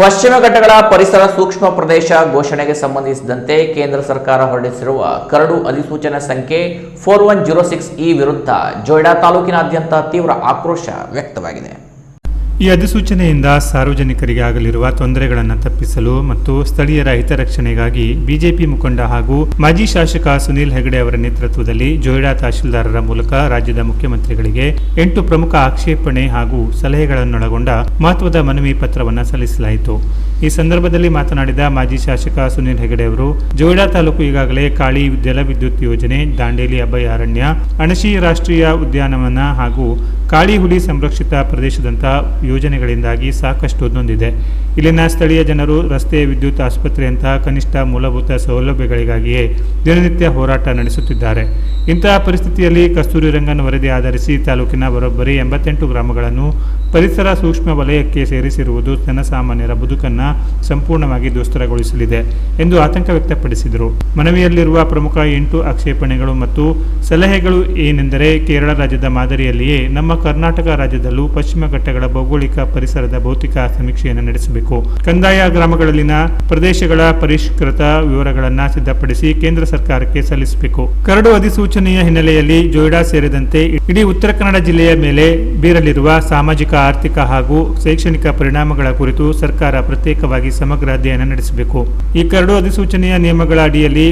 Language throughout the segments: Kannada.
ಪಶ್ಚಿಮ ಘಟ್ಟಗಳ ಪರಿಸರ ಸೂಕ್ಷ್ಮ ಪ್ರದೇಶ ಘೋಷಣೆಗೆ ಸಂಬಂಧಿಸಿದಂತೆ ಕೇಂದ್ರ ಸರ್ಕಾರ ಹೊರಡಿಸಿರುವ ಕರಡು ಅಧಿಸೂಚನೆ ಸಂಖ್ಯೆ 4106 ವಿರುದ್ಧ ಜೊಯ್ಡಾ ತಾಲೂಕಿನಾದ್ಯಂತ ತೀವ್ರ ಆಕ್ರೋಶ ವ್ಯಕ್ತವಾಗಿದೆ. ಈ ಅಧಿಸೂಚನೆಯಿಂದ ಸಾರ್ವಜನಿಕರಿಗೆ ಆಗಲಿರುವ ತೊಂದರೆಗಳನ್ನು ತಪ್ಪಿಸಲು ಮತ್ತು ಸ್ಥಳೀಯರ ಹಿತರಕ್ಷಣೆಗಾಗಿ ಬಿಜೆಪಿ ಮುಖಂಡ ಹಾಗೂ ಮಾಜಿ ಶಾಸಕ ಸುನೀಲ್ ಹೆಗಡೆ ಅವರ ನೇತೃತ್ವದಲ್ಲಿ ಜೊಯ್ಡಾ ತಹಶೀಲ್ದಾರರ ಮೂಲಕ ರಾಜ್ಯದ ಮುಖ್ಯಮಂತ್ರಿಗಳಿಗೆ 8 ಪ್ರಮುಖ ಆಕ್ಷೇಪಣೆ ಹಾಗೂ ಸಲಹೆಗಳನ್ನೊಳಗೊಂಡ ಮಹತ್ವದ ಮನವಿ ಪತ್ರವನ್ನು ಸಲ್ಲಿಸಲಾಯಿತು. ಈ ಸಂದರ್ಭದಲ್ಲಿ ಮಾತನಾಡಿದ ಮಾಜಿ ಶಾಸಕ ಸುನೀಲ್ ಹೆಗಡೆ ಅವರು, ಜೊಯ್ಡಾ ತಾಲೂಕು ಈಗಾಗಲೇ ಕಾಳಿ ಜಲವಿದ್ಯುತ್ ಯೋಜನೆ, ದಾಂಡೇಲಿ ಅಭಯಾರಣ್ಯ, ಅಣಶಿ ರಾಷ್ಟ್ರೀಯ ಉದ್ಯಾನವನ ಹಾಗೂ ಕಾಳಿ ಹುಲಿ ಸಂರಕ್ಷಿತ ಪ್ರದೇಶದಂತಹ ಯೋಜನೆಗಳಿಂದಾಗಿ ಸಾಕಷ್ಟು ನೊಂದಿದೆ. ಇಲ್ಲಿನ ಸ್ಥಳೀಯ ಜನರು ರಸ್ತೆ, ವಿದ್ಯುತ್, ಆಸ್ಪತ್ರೆಯಂತಹ ಕನಿಷ್ಠ ಮೂಲಭೂತ ಸೌಲಭ್ಯಗಳಿಗಾಗಿಯೇ ದಿನನಿತ್ಯ ಹೋರಾಟ ನಡೆಸುತ್ತಿದ್ದಾರೆ. ಇಂತಹ ಪರಿಸ್ಥಿತಿಯಲ್ಲಿ ಕಸ್ತೂರಿ ರಂಗನ್ ವರದಿ ಆಧರಿಸಿ ತಾಲೂಕಿನ ಬರೋಬ್ಬರಿ 88 ಗ್ರಾಮಗಳನ್ನು ಪರಿಸರ ಸೂಕ್ಷ್ಮ ವಲಯಕ್ಕೆ ಸೇರಿಸಿರುವುದು ಜನಸಾಮಾನ್ಯರ ಬದುಕನ್ನು ಸಂಪೂರ್ಣವಾಗಿ ದುಸ್ತರಗೊಳಿಸಲಿದೆ ಎಂದು ಆತಂಕ ವ್ಯಕ್ತಪಡಿಸಿದರು. ಮನವಿಯಲ್ಲಿರುವ ಪ್ರಮುಖ 8 ಆಕ್ಷೇಪಣೆಗಳು ಮತ್ತು ಸಲಹೆಗಳು ಏನೆಂದರೆ, ಕೇರಳ ರಾಜ್ಯದ ಮಾದರಿಯಲ್ಲಿಯೇ ನಮ್ಮ ಕರ್ನಾಟಕ ರಾಜ್ಯದಲ್ಲೂ ಪಶ್ಚಿಮ ಘಟ್ಟಗಳ ಭೌಗೋಳಿಕ ಪರಿಸರದ ಭೌತಿಕ ಸಮೀಕ್ಷೆಯನ್ನು ನಡೆಸಬೇಕು. ಕಂದಾಯ ಗ್ರಾಮಗಳಲ್ಲಿನ ಪ್ರದೇಶಗಳ ಪರಿಷ್ಕೃತ ವಿವರಗಳನ್ನು ಸಿದ್ಧಪಡಿಸಿ ಕೇಂದ್ರ ಸರ್ಕಾರಕ್ಕೆ ಸಲ್ಲಿಸಬೇಕು. ಕರಡು ಅಧಿಸೂಚನೆಯ ಹಿನ್ನೆಲೆಯಲ್ಲಿ ಜೊಯ್ಡಾ ಸೇರಿದಂತೆ ಇಡೀ ಉತ್ತರ ಕನ್ನಡ ಜಿಲ್ಲೆಯ ಮೇಲೆ ಬೀರಲಿರುವ ಸಾಮಾಜಿಕ, ಆರ್ಥಿಕ ಹಾಗೂ ಶೈಕ್ಷಣಿಕ ಪರಿಣಾಮಗಳ ಕುರಿತು ಸರ್ಕಾರ ಪ್ರತ್ಯೇಕವಾಗಿ ಸಮಗ್ರ ಅಧ್ಯಯನ ನಡೆಸಬೇಕು. ಈ ಕರಡು ಅಧಿಸೂಚನೆಯ ನಿಯಮಗಳ ಅಡಿಯಲ್ಲಿ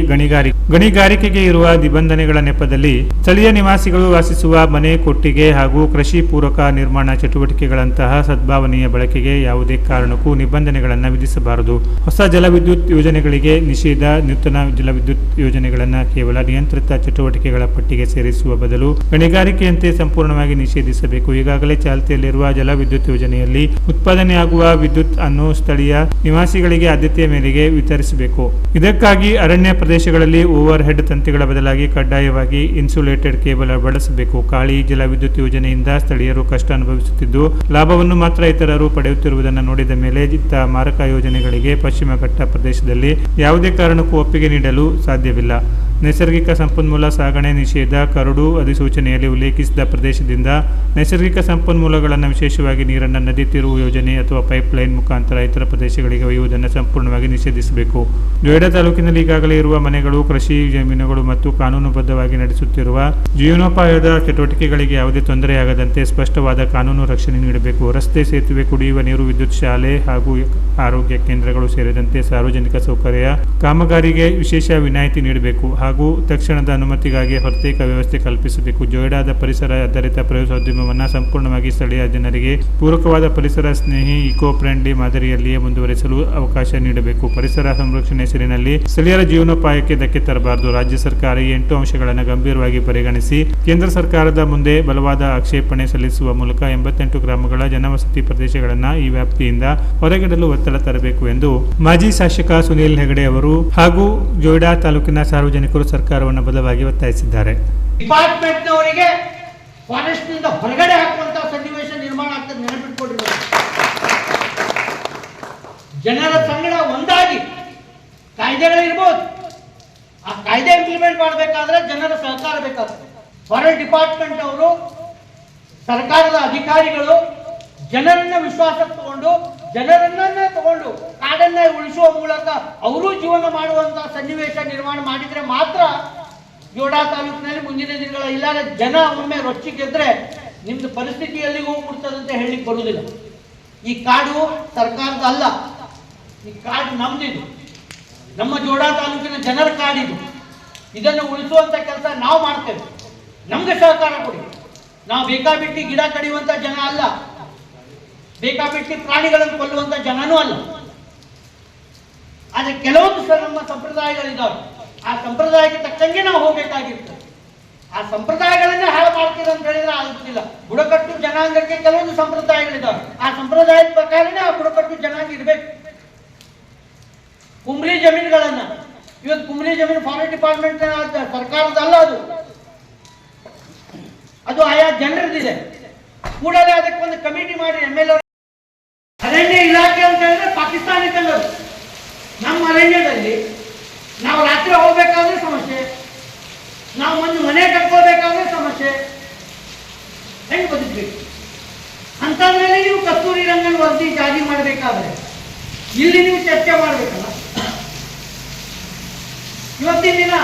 ಗಣಿಗಾರಿಕೆಗೆ ಇರುವ ನಿಬಂಧನೆಗಳ ನೆಪದಲ್ಲಿ ಸ್ಥಳೀಯ ನಿವಾಸಿಗಳು ವಾಸಿಸುವ ಮನೆ, ಕೊಟ್ಟಿಗೆ ಹಾಗೂ ಕೃಷಿ ಪೂರಕ ನಿರ್ಮಾಣ ಚಟುವಟಿಕೆಗಳಂತಹ ಸದ್ಭಾವನೆಯ ಬಳಕೆಗೆ ಯಾವುದೇ ಕಾರಣಕ್ಕೂ ನಿಬಂಧನೆಗಳನ್ನು ವಿಧಿಸಬಾರದು. ಹೊಸ ಜಲವಿದ್ಯುತ್ ಯೋಜನೆಗಳಿಗೆ ನಿಷೇಧ, ನೂತನ ಜಲವಿದ್ಯುತ್ ಯೋಜನೆಗಳನ್ನು ಕೇವಲ ನಿಯಂತ್ರಿತ ಚಟುವಟಿಕೆಗಳ ಪಟ್ಟಿಗೆ ಸೇರಿಸುವ ಬದಲು ಗಣಿಗಾರಿಕೆಯಂತೆ ಸಂಪೂರ್ಣವಾಗಿ ನಿಷೇಧಿಸಬೇಕು. ಈಗಾಗಲೇ ಚಾಲ್ತಿಯಲ್ಲಿರುವ ಜಲವಿದ್ಯುತ್ ಯೋಜನೆಯಲ್ಲಿ ಉತ್ಪಾದನೆಯಾಗುವ ವಿದ್ಯುತ್ ಅನ್ನು ಸ್ಥಳೀಯ ನಿವಾಸಿಗಳಿಗೆ ಆದ್ಯತೆಯ ಮೇರೆಗೆ ವಿತರಿಸಬೇಕು. ಇದಕ್ಕಾಗಿ ಅರಣ್ಯ ಪ್ರದೇಶಗಳಲ್ಲಿ ಓವರ್ ಹೆಡ್ ತಂತಿಗಳ ಬದಲಾಗಿ ಕಡ್ಡಾಯವಾಗಿ ಇನ್ಸುಲೇಟೆಡ್ ಕೇಬಲ್ ಬಳಸಬೇಕು. ಕಾಳಿ ಜಲವಿದ್ಯುತ್ ಯೋಜನೆಯಿಂದ ಸ್ಥಳೀಯರು ಕಷ್ಟ ಅನುಭವಿಸುತ್ತಿದ್ದು, ಲಾಭವನ್ನು ಮಾತ್ರ ಇತರರು ಪಡೆಯುತ್ತಿರುವುದನ್ನು ನೋಡಿದ ಮೇಲೆ ಇಂಥ ಮಾರಕ ಯೋಜನೆಗಳಿಗೆ ಪಶ್ಚಿಮ ಘಟ್ಟ ಪ್ರದೇಶದಲ್ಲಿ ಯಾವುದೇ ಕಾರಣಕ್ಕೂ ಒಪ್ಪಿಗೆ ನೀಡಲು ಸಾಧ್ಯವಿಲ್ಲ. ನೈಸರ್ಗಿಕ ಸಂಪನ್ಮೂಲ ಸಾಗಣೆ ನಿಷೇಧ. ಕರಡು ಅಧಿಸೂಚನೆಯಲ್ಲಿ ಉಲ್ಲೇಖಿಸಿದ ಪ್ರದೇಶದಿಂದ ನೈಸರ್ಗಿಕ ಸಂಪನ್ಮೂಲಗಳನ್ನು, ವಿಶೇಷವಾಗಿ ನೀರನ್ನು ನದಿ ತಿರುವು ಯೋಜನೆ ಅಥವಾ ಪೈಪ್ಲೈನ್ ಮುಖಾಂತರ ಇತರ ಪ್ರದೇಶಗಳಿಗೆ ಒಯ್ಯುವುದನ್ನು ಸಂಪೂರ್ಣವಾಗಿ ನಿಷೇಧಿಸಬೇಕು. ಜೊಯ್ಡಾ ತಾಲೂಕಿನಲ್ಲಿ ಈಗಾಗಲೇ ಇರುವ ಮನೆಗಳು, ಕೃಷಿ ಜಮೀನುಗಳು ಮತ್ತು ಕಾನೂನುಬದ್ಧವಾಗಿ ನಡೆಸುತ್ತಿರುವ ಜೀವನೋಪಾಯದ ಚಟುವಟಿಕೆಗಳಿಗೆ ಯಾವುದೇ ತೊಂದರೆಯಾಗದಂತೆ ಸ್ಪಷ್ಟವಾದ ಕಾನೂನು ರಕ್ಷಣೆ ನೀಡಬೇಕು. ರಸ್ತೆ, ಸೇತುವೆ, ಕುಡಿಯುವ ನೀರು, ವಿದ್ಯುತ್, ಶಾಲೆ ಹಾಗೂ ಆರೋಗ್ಯ ಕೇಂದ್ರಗಳು ಸೇರಿದಂತೆ ಸಾರ್ವಜನಿಕ ಸೌಕರ್ಯ ಕಾಮಗಾರಿಗೆ ವಿಶೇಷ ವಿನಾಯಿತಿ ನೀಡಬೇಕು ಹಾಗೂ ತಕ್ಷಣದ ಅನುಮತಿಗಾಗಿ ಪ್ರತ್ಯೇಕ ವ್ಯವಸ್ಥೆ ಕಲ್ಪಿಸಬೇಕು. ಜೊಯ್ಡಾದ ಪರಿಸರ ಆಧಾರಿತ ಪ್ರವಾಸೋದ್ಯಮವನ್ನು ಸಂಪೂರ್ಣವಾಗಿ ಸ್ಥಳೀಯ ಜನರಿಗೆ ಪೂರಕವಾದ ಪರಿಸರ ಸ್ನೇಹಿ ಇಕೋ ಫ್ರೆಂಡ್ಲಿ ಮಾದರಿಯಲ್ಲಿಯೇ ಮುಂದುವರಿಸಲು ಅವಕಾಶ ನೀಡಬೇಕು. ಪರಿಸರ ಸಂರಕ್ಷಣೆ ಹೆಸರಿನಲ್ಲಿ ಸ್ಥಳೀಯರ ಜೀವನೋಪಾಯಕ್ಕೆ ಧಕ್ಕೆ ತರಬಾರದು. ರಾಜ್ಯ ಸರ್ಕಾರ ಈ 8 ಅಂಶಗಳನ್ನು ಗಂಭೀರವಾಗಿ ಪರಿಗಣಿಸಿ ಕೇಂದ್ರ ಸರ್ಕಾರದ ಮುಂದೆ ಬಲವಾದ ಆಕ್ಷೇಪಣೆ ಸಲ್ಲಿಸುವ ಮೂಲಕ 88 ಗ್ರಾಮಗಳ ಜನವಸತಿ ಪ್ರದೇಶಗಳನ್ನು ಈ ವ್ಯಾಪ್ತಿಯಿಂದ ಹೊರಗಿಡಲು ಒತ್ತಡ ತರಬೇಕು ಎಂದು ಮಾಜಿ ಶಾಸಕ ಸುನೀಲ್ ಹೆಗಡೆ ಅವರು ಹಾಗೂ ಜೊಯ್ಡಾ ತಾಲೂಕಿನ ಸಾರ್ವಜನಿಕರು ಸರ್ಕಾರವನ್ನು ಬಲವಾಗಿ ಒತ್ತಾಯಿಸಿದ್ದಾರೆ. ಡಿಪಾರ್ಟ್ಮೆಂಟ್ನವರಿಗೆ ಫಾರೆಸ್ಟ್ನಿಂದ ಹೊರಗಡೆ ಹಾಕುವಂತಹ ಸನ್ನಿವೇಶ ನಿರ್ಮಾಣ ಆಗ್ತದೆ, ನೆನಪಿಟ್ಕೊಂಡಿರುವ ಜನರ ಸಂಗಡ ಒಂದಾಗಿ ಕಾಯ್ದೆಗಳಿರ್ಬೋದು, ಆ ಕಾಯ್ದೆ ಇಂಪ್ಲಿಮೆಂಟ್ ಮಾಡಬೇಕಾದ್ರೆ ಜನರ ಸಹಕಾರ ಬೇಕಾಗ್ತದೆ. ಫಾರೆಸ್ಟ್ ಡಿಪಾರ್ಟ್ಮೆಂಟ್ ಅವರು, ಸರ್ಕಾರದ ಅಧಿಕಾರಿಗಳು ಜನರನ್ನ ವಿಶ್ವಾಸಕ್ಕೆ ತಗೊಂಡು, ಜನರನ್ನೇ ತಗೊಂಡು ಕಾಡನ್ನ ಉಳಿಸುವ ಮೂಲಕ ಅವರು ಜೀವನ ಮಾಡುವಂತಹ ಸನ್ನಿವೇಶ ನಿರ್ಮಾಣ ಮಾಡಿದ್ರೆ ಮಾತ್ರ ಜೊಯ್ಡಾ ತಾಲೂಕಿನಲ್ಲಿ ಮುಂದಿನ ದಿನಗಳ ಇಲ್ಲಾಂದ್ರೆ ಜನ ಒಮ್ಮೆ ರೊಚ್ಚಿಗೆದ್ರೆ ನಿಮ್ದು ಪರಿಸ್ಥಿತಿ ಎಲ್ಲಿಗೆ ಹೋಗ್ಬಿಡ್ತದಂತ ಹೇಳಿಕ್ ಬರುವುದಿಲ್ಲ. ಈ ಕಾಡು ಸರ್ಕಾರದ ಅಲ್ಲ, ಈ ಕಾಡು ನಮ್ದಿದು, ನಮ್ಮ ಜೊಯ್ಡಾ ತಾಲೂಕಿನ ಜನರ ಕಾಡಿದು. ಇದನ್ನು ಉಳಿಸುವಂತ ಕೆಲಸ ನಾವು ಮಾಡ್ತೇವೆ, ನಮ್ಗೆ ಸಹಕಾರ ಕೊಡಿ. ನಾವು ಬೇಕಾಬಿಟ್ಟಿ ಗಿಡ ಕಡಿಯುವಂತ ಜನ ಅಲ್ಲ, ಬೇಕಾಬಿಟ್ಟಿ ಪ್ರಾಣಿಗಳನ್ನು ಕೊಲ್ಲುವಂತ ಜನನೂ ಅಲ್ಲ. ಆದ್ರೆ ಕೆಲವೊಂದು ನಮ್ಮ ಸಂಪ್ರದಾಯಗಳಿದ್ದಾವೆ, ಆ ಸಂಪ್ರದಾಯಕ್ಕೆ ತಕ್ಕಂಗೆ ನಾವು ಹೋಗಬೇಕಾಗಿರ್ತದೆ. ಆ ಸಂಪ್ರದಾಯಗಳನ್ನೇ ಹಾಳು ಮಾಡ್ತೀವಿ ಅಂತ ಹೇಳಿದ್ರೆ ಆಗುತ್ತಿಲ್ಲ. ಬುಡಕಟ್ಟು ಜನಾಂಗಕ್ಕೆ ಕೆಲವೊಂದು ಸಂಪ್ರದಾಯಗಳಿದ್ದಾವೆ, ಆ ಸಂಪ್ರದಾಯದ ಪ್ರಕಾರನೇ ಆ ಬುಡಕಟ್ಟು ಜನಾಂಗ ಇರಬೇಕು. ಕುಂಬ್ಳಿ ಜಮೀನುಗಳನ್ನ, ಇವತ್ತು ಕುಂಬ್ಳಿ ಜಮೀನು ಫಾರೆಸ್ಟ್ ಡಿಪಾರ್ಟ್ಮೆಂಟ್ ಸರ್ಕಾರದಲ್ಲ, ಅದು ಆಯಾ ಜನರದಿದೆ. ಕೂಡಲೇ ಅದಕ್ಕೆ ಒಂದು ಕಮಿಟಿ ಮಾಡಿ MLA. ಅರಣ್ಯ ಇಲಾಖೆ ಅಂತ ಹೇಳಿದ್ರೆ ಪಾಕಿಸ್ತಾನಿ ತಂಗರು. ನಮ್ಮ ಅರಣ್ಯದಲ್ಲಿ ನಾವು ರಾತ್ರಿ ಹೋಗ್ಬೇಕಾದ್ರೆ ಸಮಸ್ಯೆ, ನಾವು ಒಂದು ಮನೆ ಕಟ್ಕೋಬೇಕಾದ್ರೆ ಸಮಸ್ಯೆ, ಹೆಂಗ್ ಬದುಕಬೇಕು? ಅಂತಂದ್ರಲ್ಲಿ ನೀವು ಕಸ್ತೂರಿ ರಂಗನ್ ವರದಿ ಜಾರಿ ಮಾಡಬೇಕಾದ್ರೆ ಇಲ್ಲಿ ನೀವು ಚರ್ಚೆ ಮಾಡಬೇಕಲ್ಲ. ಇವತ್ತಿನ ದಿನ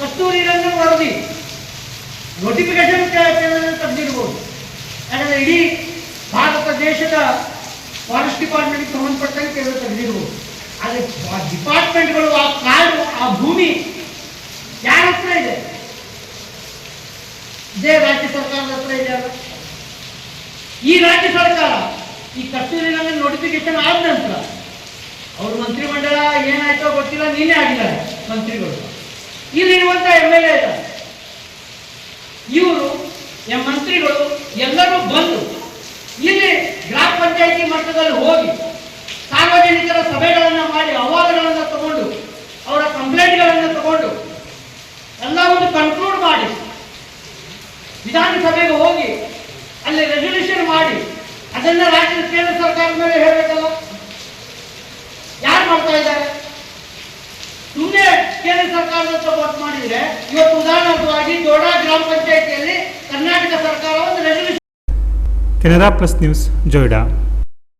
ಕಸ್ತೂರಿ ರಂಗನ್ ವರದಿ ನೋಟಿಫಿಕೇಶನ್ ತೆಗೆದಿರ್ಬೋದು. ಯಾಕಂದ್ರೆ ಇಡೀ ಭಾರತ ದೇಶದ ಫಾರೆಸ್ಟ್ ಡಿಪಾರ್ಟ್ಮೆಂಟ್ಗೆ ಸಂಬಂಧಪಟ್ಟಂಗೆ ಕೆಲವು ತೆಗೆದಿರ್ಬೋದು. ಆದರೆ ಡಿಪಾರ್ಟ್ಮೆಂಟ್ಗಳು, ಆ ಕಾಡು, ಆ ಭೂಮಿ ಯಾರ ಹತ್ರ ಇದೆ? ಇದೇ ರಾಜ್ಯ ಸರ್ಕಾರದ ಹತ್ರ ಇದೆ ಅಲ್ಲ. ಈ ರಾಜ್ಯ ಸರ್ಕಾರ ಈ ಕಸ್ತೂರಿ ರಂಗನ್ ನೋಟಿಫಿಕೇಶನ್ ಆದ ನಂತರ ಅವ್ರ ಮಂತ್ರಿಮಂಡಲ ಏನಾಯ್ತೋ ಗೊತ್ತಿಲ್ಲ, ನೀನೇ ಆಗಿದ್ದಾರೆ ಮಂತ್ರಿಗಳು. ಇಲ್ಲಿರುವಂತ MLA ಇದ್ದಾರೆ, ಇವರು ಮಂತ್ರಿಗಳು ಎಲ್ಲರೂ ಬಂದು ಇಲ್ಲಿ ಗ್ರಾಮ ಪಂಚಾಯಿತಿ ಮಟ್ಟದಲ್ಲಿ ಹೋಗಿ ಸಾರ್ವಜನಿಕರ ಸಭೆಗಳನ್ನು ಮಾಡಿ ಅಹವಾಲುಗಳನ್ನು ತಗೊಂಡು ಅವರ ಕಂಪ್ಲೇಂಟ್ಗಳನ್ನು ತಗೊಂಡು ಎಲ್ಲವನ್ನು ಕನ್ಕ್ಲೂಡ್ ಮಾಡಿ ವಿಧಾನಸಭೆಗೆ ಹೋಗಿ ಅಲ್ಲಿ ರೆಸಲ್ಯೂಷನ್ ಮಾಡಿ ಅದನ್ನ ರಾಜ್ಯ ಕೇಂದ್ರ ಸರ್ಕಾರದ ಮೇಲೆ ಹೇಳಬೇಕಲ್ಲ. ಯಾರು ಮಾಡ್ತಾ ಇದ್ದಾರೆ? ಸುಮ್ಮನೆ ಕೇಂದ್ರ ಸರ್ಕಾರದ ಸಪೋರ್ಟ್ ಮಾಡಿದ್ರೆ ಇವತ್ತು ಉದಾಹರಣವಾಗಿ ಜೋಡಾ ಗ್ರಾಮ ಪಂಚಾಯಿತಿಯಲ್ಲಿ ಕರ್ನಾಟಕ ಸರ್ಕಾರ ಒಂದು resolution. Canara plus news, Joida.